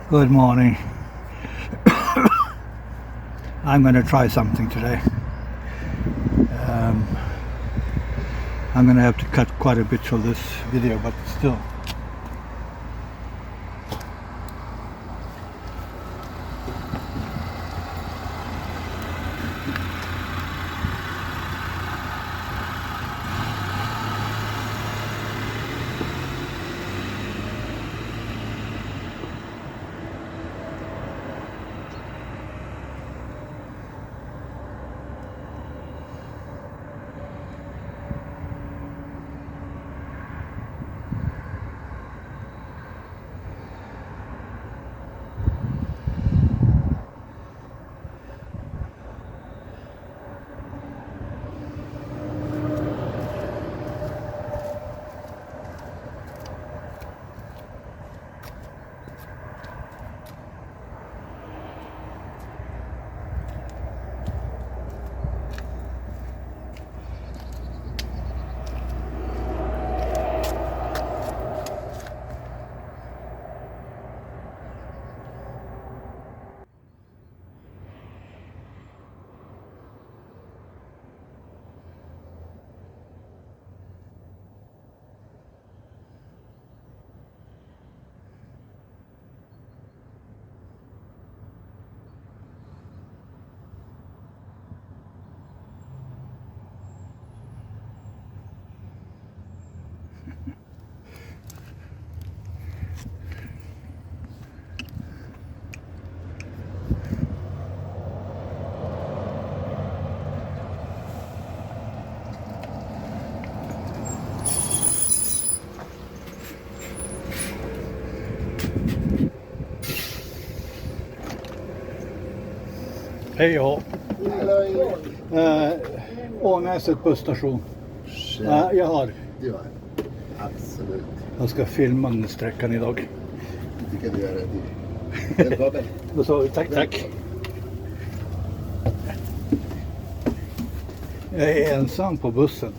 Good morning. I'm going to try something today. I'm going to have to cut quite a bit of this video, but still. Hej och Ånäset busstation. Ja, jag har. Du har. Absolut. Jag ska filma den sträckan idag. Det kan du göra. Välkommen. Då sa vi tack. Jag är ensam på bussen.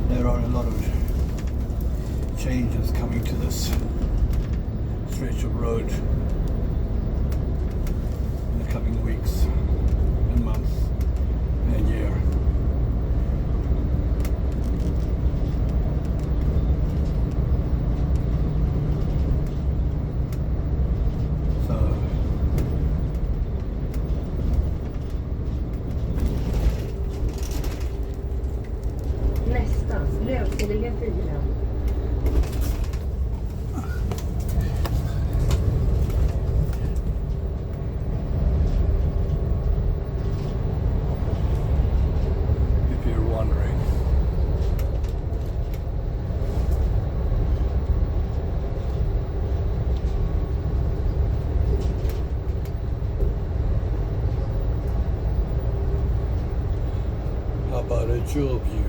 There are a lot of changes coming to this stretch of road in the coming weeks and months and year. So Nästan, lövseliga 4. if you're wondering. How about a jewel view?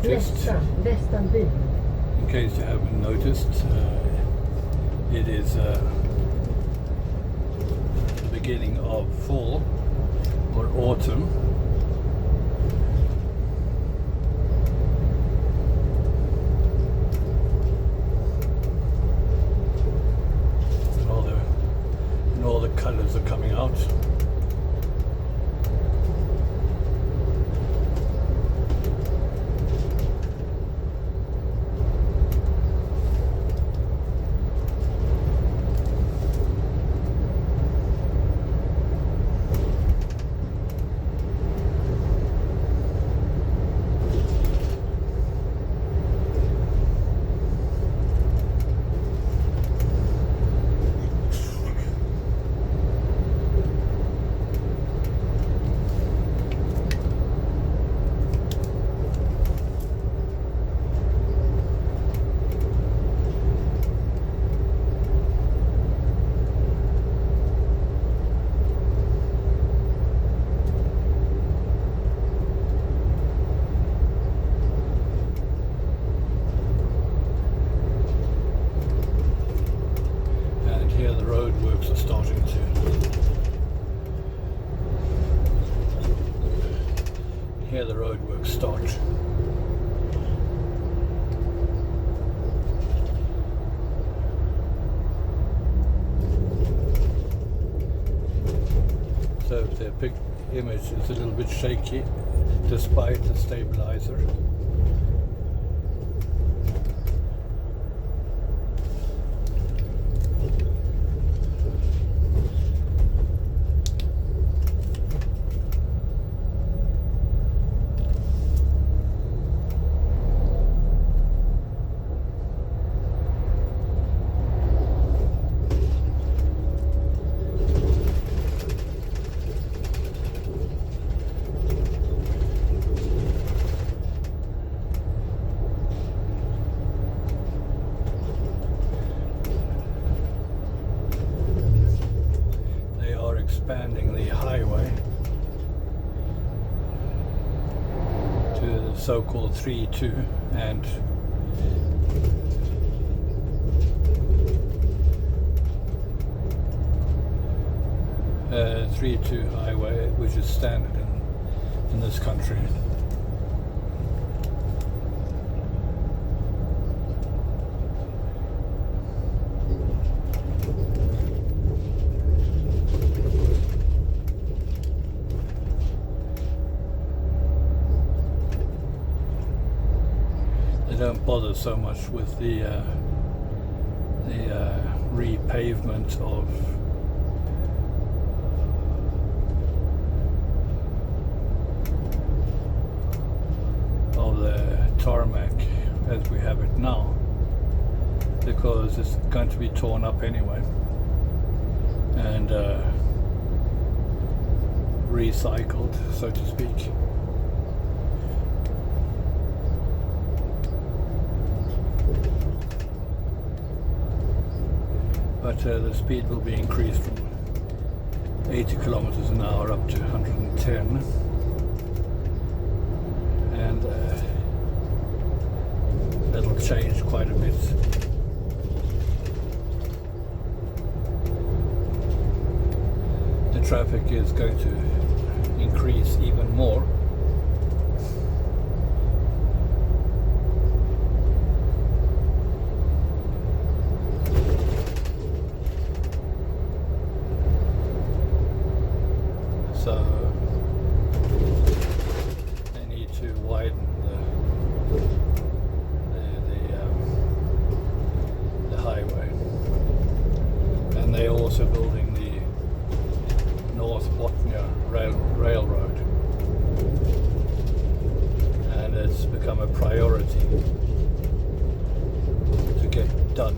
noticed, in case you haven't noticed, it is the beginning of fall or autumn. And all the colors are coming out. Roadworks are starting to. Here the roadworks start. So the big image is a little bit shaky despite the stabilizer. Expanding the highway to the so-called 3-2 and uh, 3-2 highway, which is standard in this country. They don't bother so much with the repavement of the tarmac as we have it now, because it's going to be torn up anyway and recycled, so to speak. But the speed will be increased from 80 kilometers an hour up to 110, and that'll change quite a bit. The traffic is going to increase even more. So they need to widen the highway, and they're also building the North Bothnia Railroad, and it's become a priority to get done.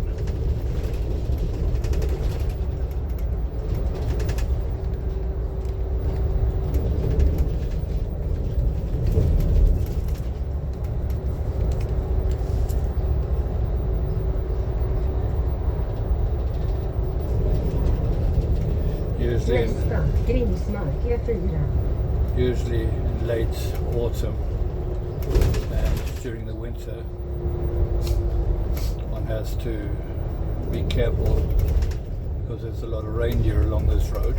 Usually in late autumn and during the winter, one has to be careful because there's a lot of reindeer along this road.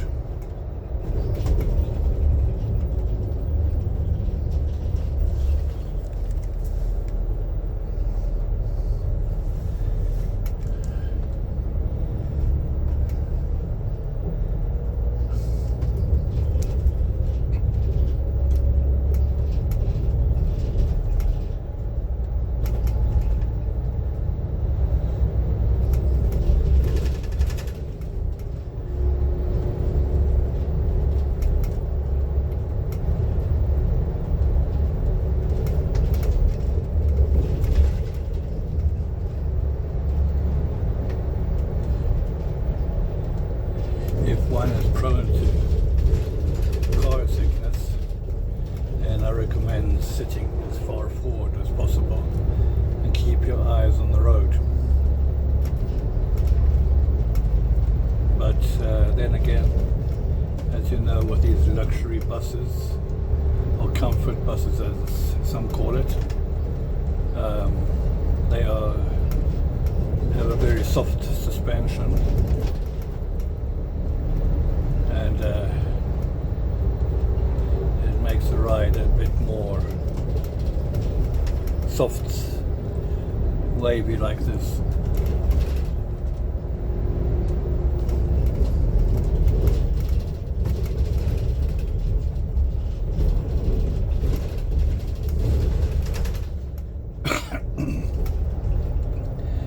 One is prone to car sickness, and I recommend sitting as far forward as possible and keep your eyes on the road. But then again, as you know, with these luxury buses, or comfort buses as some call it, they have a very soft suspension. And it makes the ride a bit more soft, wavy like this.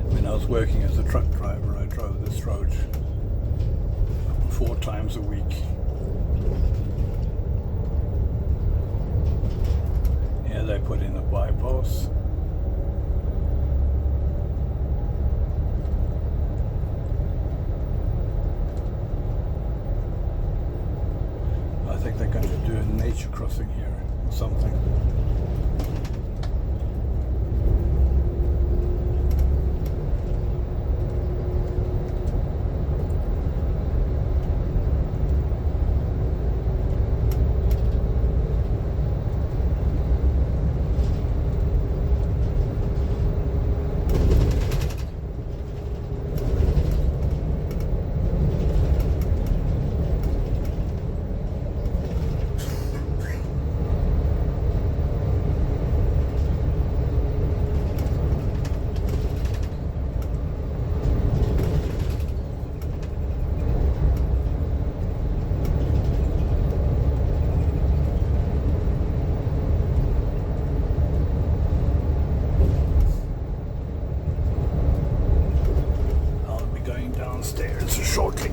When I was working as a truck driver, I drove this road 4 times a week. Yeah, they put in a bypass. I think they're going to do a nature crossing here or something. Downstairs shortly.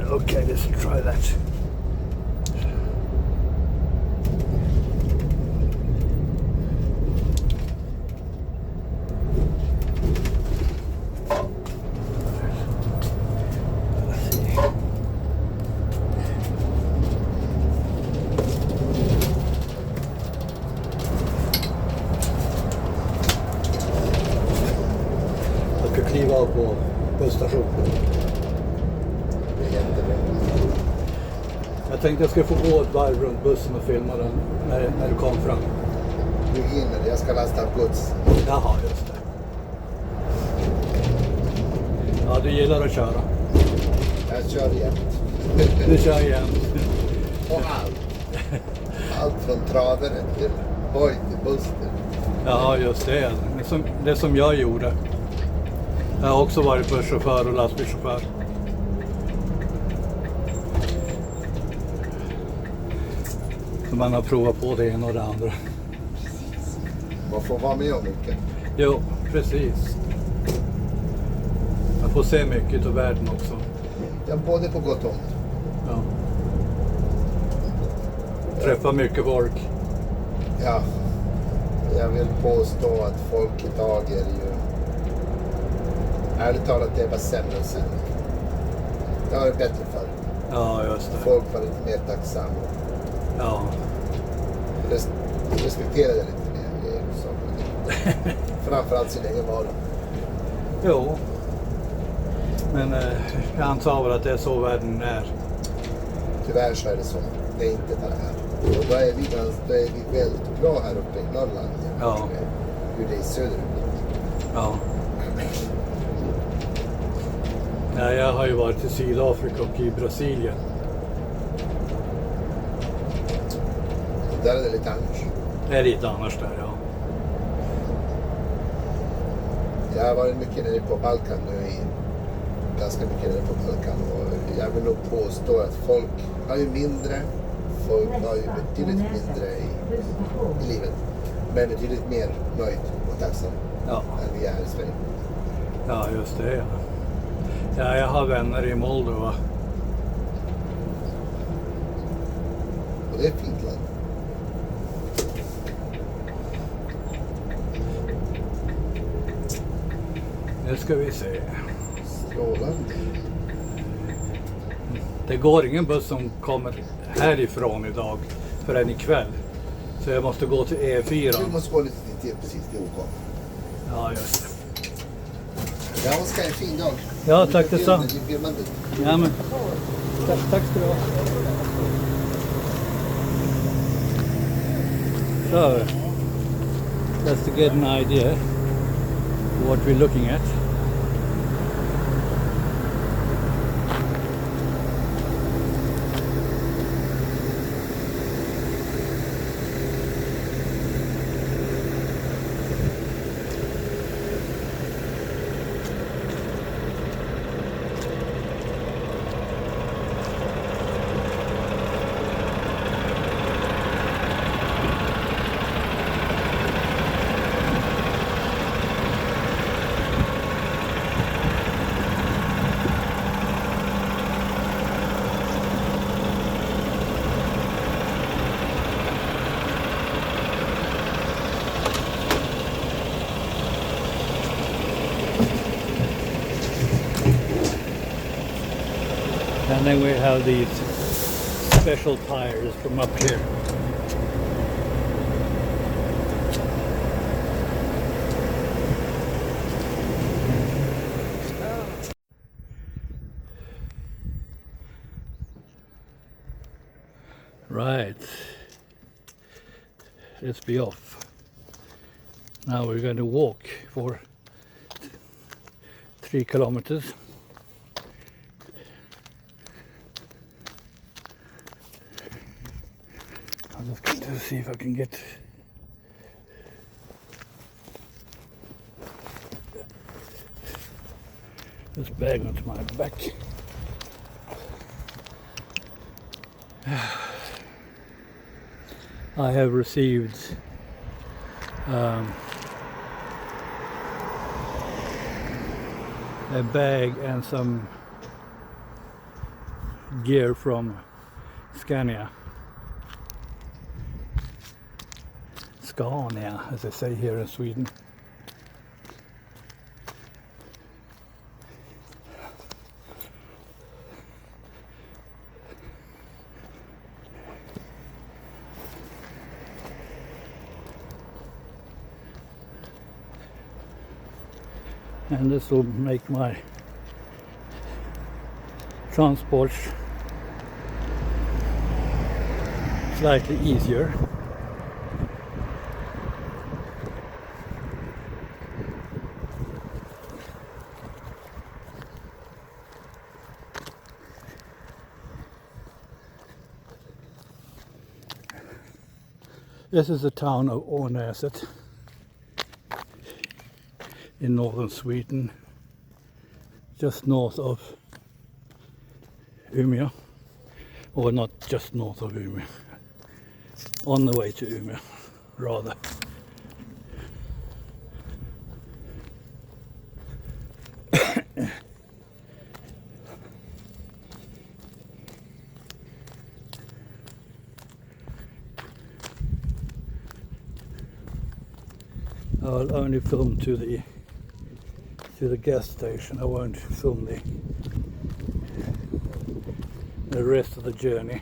Okay, let's try that. Kliva av på busstationen. Jag tänkte jag ska få gå ett varv runt bussen och filma den när du kom fram. Du hinner, jag ska lasta av gods. Jaha, just det. Ja, du gillar att köra. Jag kör jämt. Du kör jämt. Och allt. Allt från travare till boj till buster. Ja, just det. Det som jag gjorde. Jag har också varit busschaufför och lastbilschaufför. Så man har provat på det ena och det andra. Man får vara med om mycket. Jo, precis. Jag får se mycket av världen också. Ja, både på gott och ont. Ja. Träffa mycket folk. Ja. Jag vill påstå att folk idag är ju... Ärligt talat, det är bara sämre och sämre. Det var bättre förr. Ja, just det. Folk var lite mer tacksamma. Ja. Respekterade det lite mer. Framförallt sin egen vardag. Jo. Men jag antar väl att det är så världen är. Tyvärr så är det så. Det är inte bara här. Och då är vi väldigt bra här uppe i Norrland. Ja. Med hur det är söderut. Ja. Ja, jag har ju varit i Sydafrika och i Brasilien. Och där är det lite annars. Det är lite annars där, ja. Jag har varit mycket nere på Balkan nu. Ganska mycket nere på Balkan. Och jag vill nog påstå att folk har ju betydligt mindre i livet. Men betydligt mer nöjd och tacksam än vi är i Sverige. Ja, just det. Ja, jag har vänner i Moldova. Och det är ett fint land. Nu ska vi se. Strålande. Det går ingen buss som kommer härifrån idag förrän ikväll. Så jag måste gå till E4. Du måste gå lite till precis till OK. Ja, just det. Ja, Oskar, en fin dag. Ja, tack detsamma. Ja, men tack ska du ha. So, just to get an idea what we're looking at. And then we have these special tires from up here. Right, let's be off. Now we're going to walk for 3 kilometers. I'm just going to see if I can get this bag onto my back. I have received a bag and some gear from Scania, as they say here in Sweden. And this will make my transport slightly easier. This is the town of Ånäset in northern Sweden, just north of Umeå, or not just north of Umeå, on the way to Umeå rather. I'll only film to the gas station. I won't film the rest of the journey.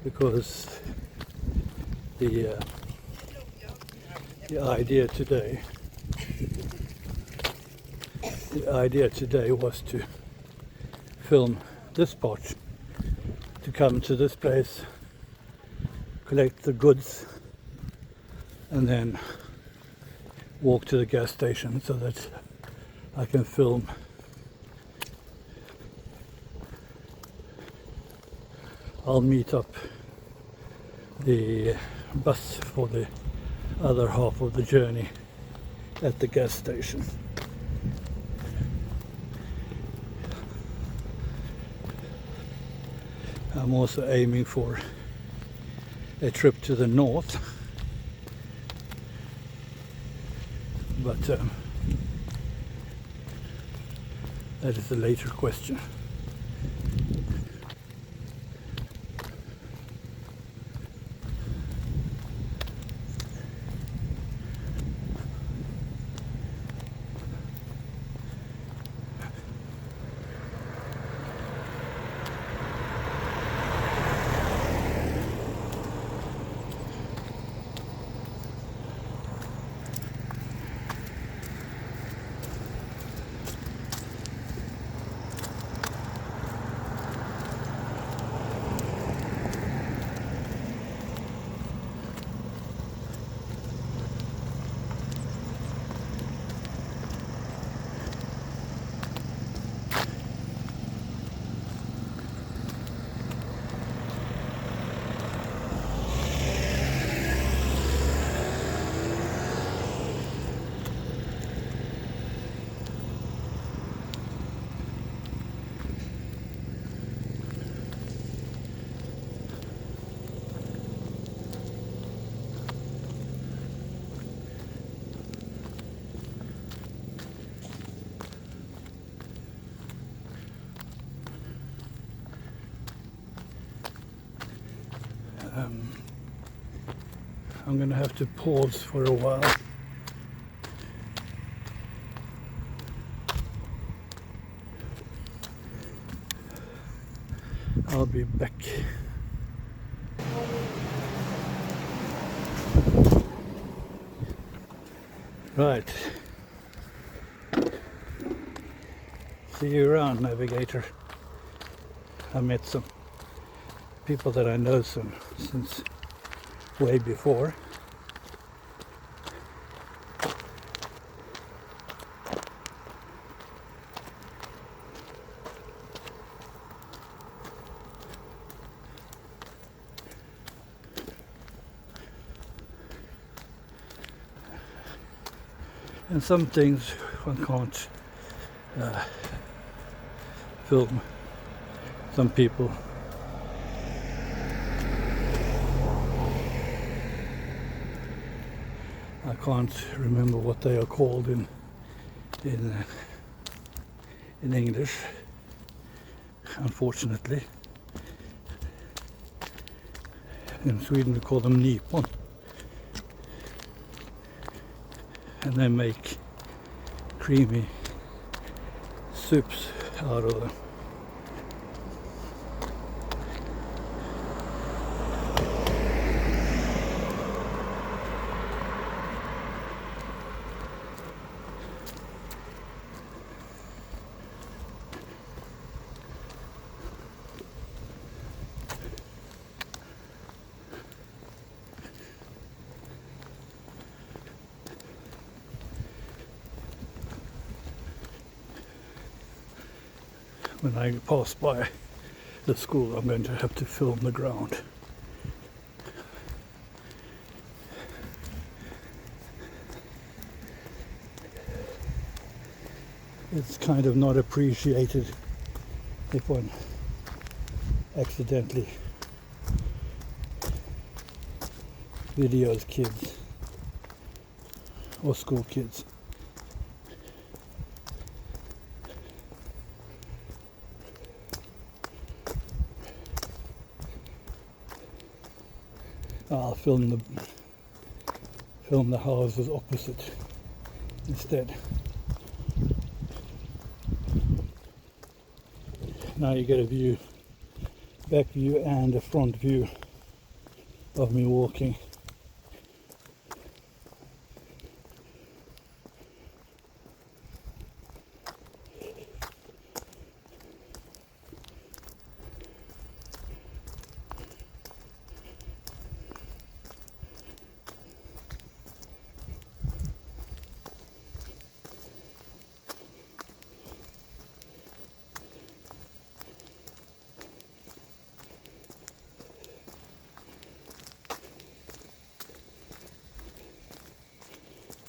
Because the idea today was to film this part, to come to this place, collect the goods, and then walk to the gas station so that I can film I'll meet up the bus for the other half of the journey at the gas station. I'm also aiming for a trip to the north, but that is a later question. I'm gonna have to pause for a while. I'll be back. Right. See you around, navigator. I met some people that I know since way before. And some things one can't film. Some people. I can't remember what they are called in English, unfortunately. In Sweden we call them nipon, and they make creamy soups out of them. When I pass by the school, I'm going to have to film the ground. It's kind of not appreciated if one accidentally videos kids or school kids. I'll film the houses opposite instead. Now you get a view, back view and a front view of me walking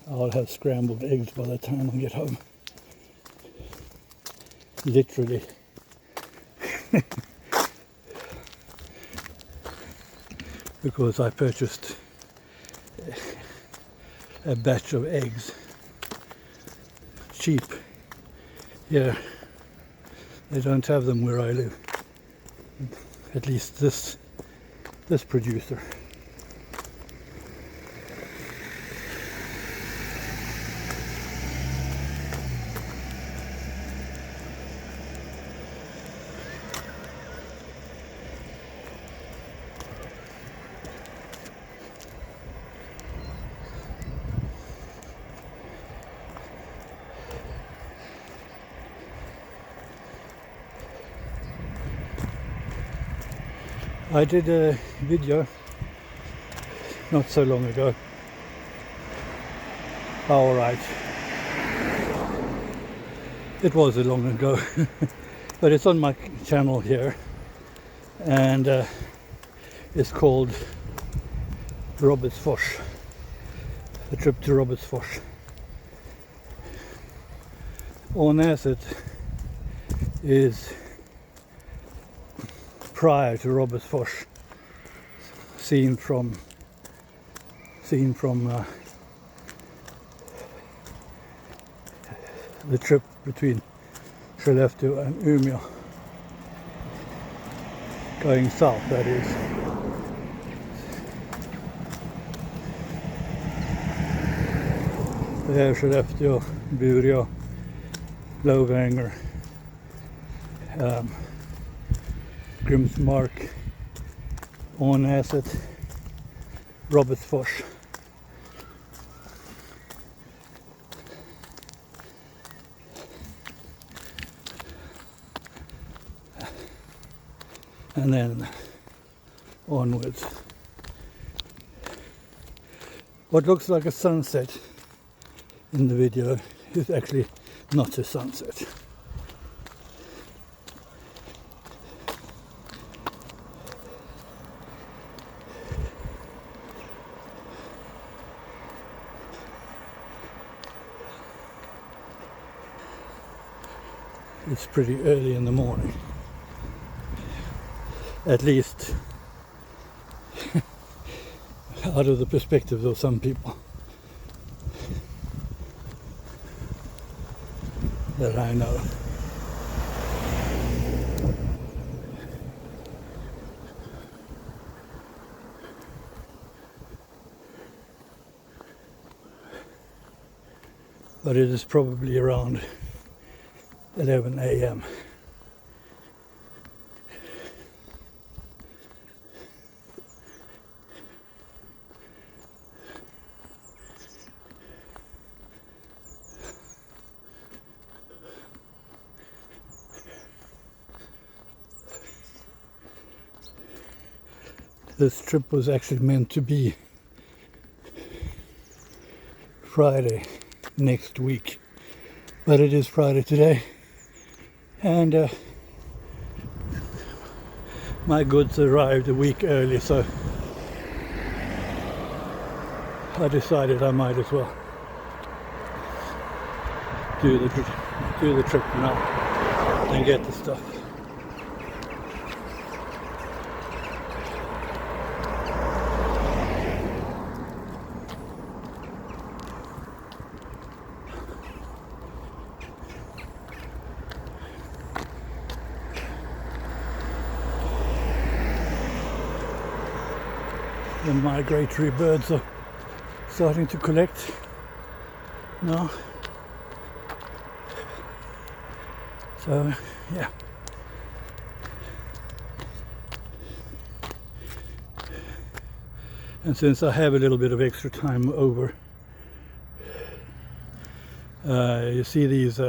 I'll have scrambled eggs by the time I get home. Literally. Because I purchased a batch of eggs cheap. Here they don't have them where I live. At least this producer. I did a video not so long ago. Alright. It was a long ago. But it's on my channel here. And it's called Robertsfors. A trip to Robertsfors. Ånäset is prior to Robertsfors, seen from the trip between Skellefteå and Umeå, going south, that is. There, Skellefteå, Bureå, Lövängar, Grimsmark, Ånäset, Robertsfors. And then onwards. What looks like a sunset in the video is actually not a sunset. It's pretty early in the morning, at least out of the perspective of some people that I know. But it is probably around 11 a.m. This trip was actually meant to be Friday next week, but it is Friday today. And my goods arrived a week early, so I decided I might as well do the trip now and get the stuff. The migratory birds are starting to collect now. So, yeah. And since I have a little bit of extra time over, you see these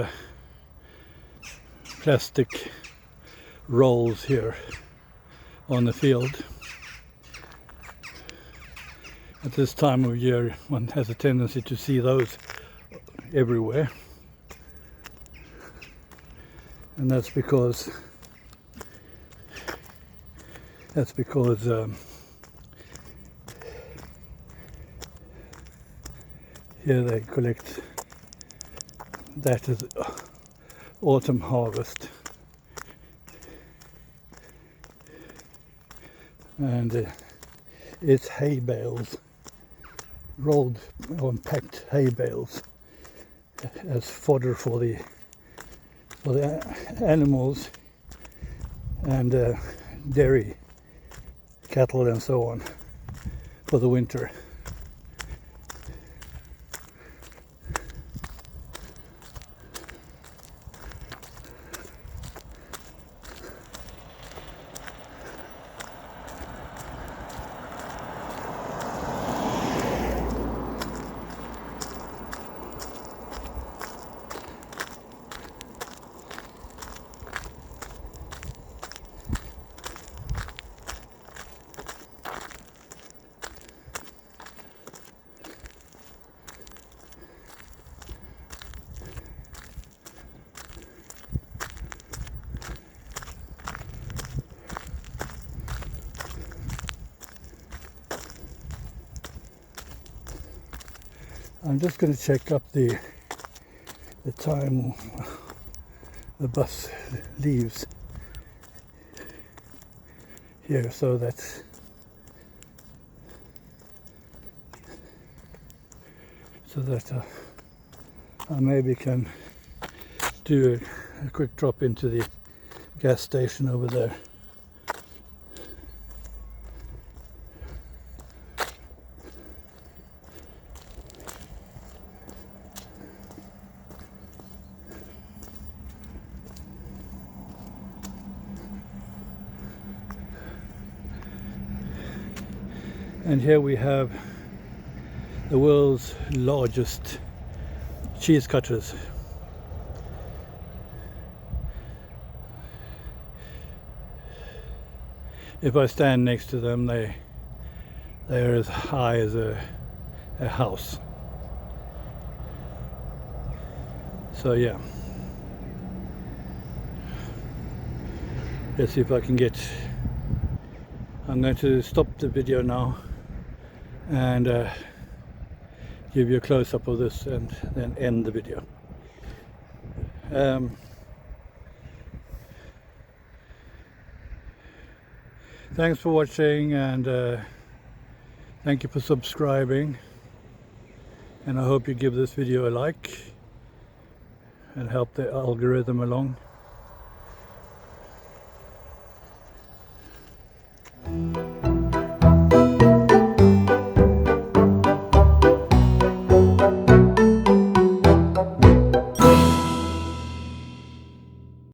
plastic rolls here on the field. At this time of year, one has a tendency to see those everywhere, and that's because Here they collect that as autumn harvest, and it's hay bales, rolled or packed hay bales as fodder for the animals and dairy cattle and so on for the winter. I'm just going to check up the time the bus leaves here, so that I maybe can do a quick drop into the gas station over there. And here we have the world's largest cheese cutters. If I stand next to them, they're as high as a house. So yeah, let's see if I can get. I'm going to stop the video now and give you a close-up of this and then end the video. Thanks for watching, and thank you for subscribing, and I hope you give this video a like and help the algorithm along.